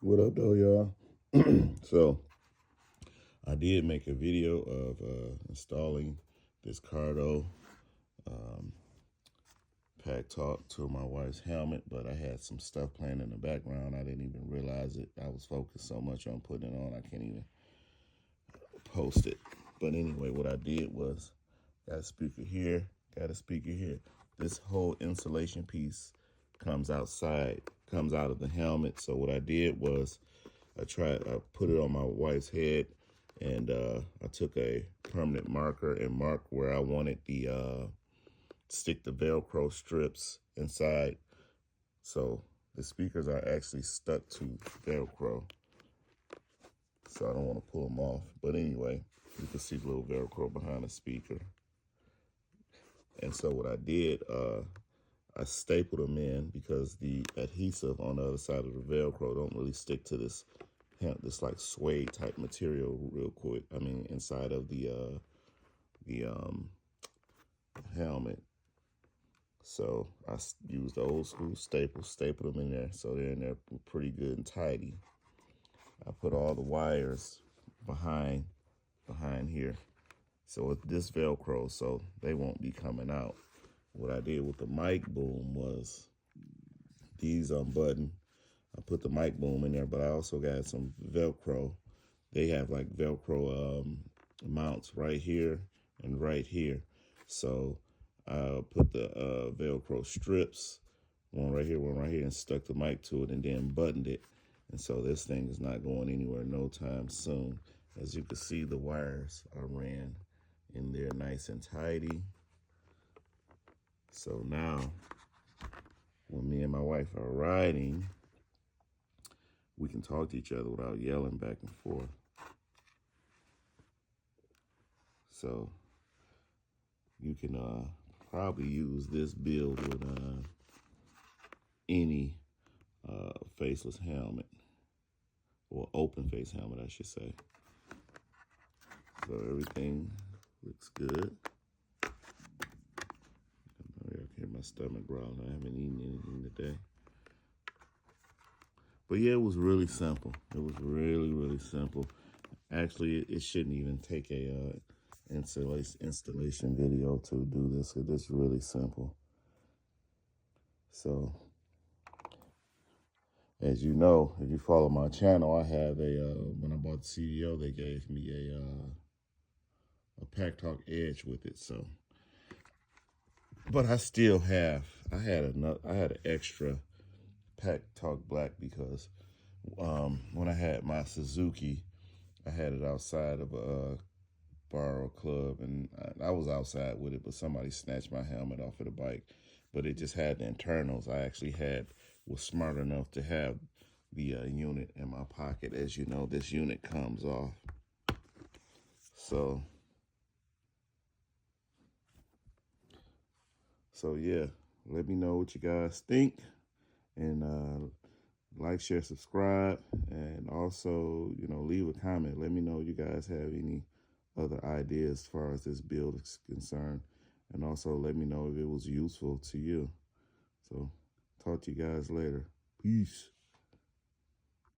What up, though, y'all? So, I did make a video of installing this Cardo pack talk to my wife's helmet, but I had some stuff playing in the background. I didn't even realize it. I was focused so much on putting it on, I can't even post it. But anyway, what I did was got a speaker here, got a speaker here. This whole insulation piece comes outside, comes out of the helmet. So what I did was I put it on my wife's head, and I took a permanent marker and marked where I wanted the stick the Velcro strips inside. So the speakers are actually stuck to Velcro. So I don't want to pull them off. But anyway, you can see the little Velcro behind the speaker. And so what I did, I stapled them in because the adhesive on the other side of the Velcro don't really stick to this like suede type material real quick. I mean, inside of the helmet. So I used the old school staples, stapled them in there, so they're in there pretty good and tidy. I put all the wires behind here. So with this Velcro, so they won't be coming out. What I did with the mic boom was these unbuttoned. I put the mic boom in there, but I also got some Velcro. They have like Velcro mounts right here and right here. So I put the Velcro strips, one right here, and stuck the mic to it and then buttoned it. And so this thing is not going anywhere no time soon. As you can see, the wires are ran in there nice and tidy. So now, when me and my wife are riding, we can talk to each other without yelling back and forth. So you can probably use this build with any faceless helmet, or open face helmet, I should say. So everything looks good. I can hear my stomach growling. I haven't eaten anything today. But yeah, it was really simple. It was really, really simple. Actually, it shouldn't even take a installation video to do this. It's really simple. So, as you know, if you follow my channel, I have when I bought the CDO, they gave me a Pack Talk Edge with it. So, but I still have, I had an extra Pack Talk Black because when I had my Suzuki, I had it outside of a bar or club, and I was outside with it, but somebody snatched my helmet off of the bike. But it just had the internals. I actually was smart enough to have the unit in my pocket. As you know, this unit comes off. So yeah, let me know what you guys think, and like, share, subscribe, and also, leave a comment. Let me know you guys have any other ideas as far as this build is concerned, and also let me know if it was useful to you. So talk to you guys later. Peace.